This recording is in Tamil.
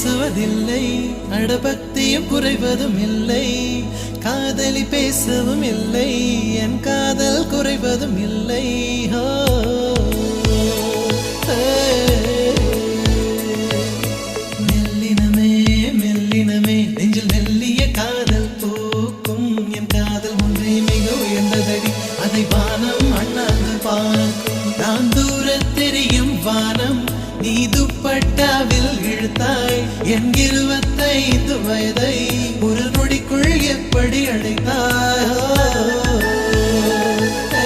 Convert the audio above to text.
பேசுவதில்லை, அடபக்தியும் குறைவதும் இல்லை. காதலி பேசவும் இல்லை, என் காதல் குறைவதும் இல்லை. மெல்லினமே மெல்லினமே நெஞ்சில் மெல்லிய காதல் பூக்கும். என் காதல் ஒன்றே மிக உயர்ந்ததடி, அதை வானம் அண்ணாந்து பார்க்கும். நான் தூர தெரியும் வானம், நீ துப்பட்டாவில் இழுத்தாய். என் 25 வயதை ஒரு நொடிக்குள் எப்படி அடைத்தாய்?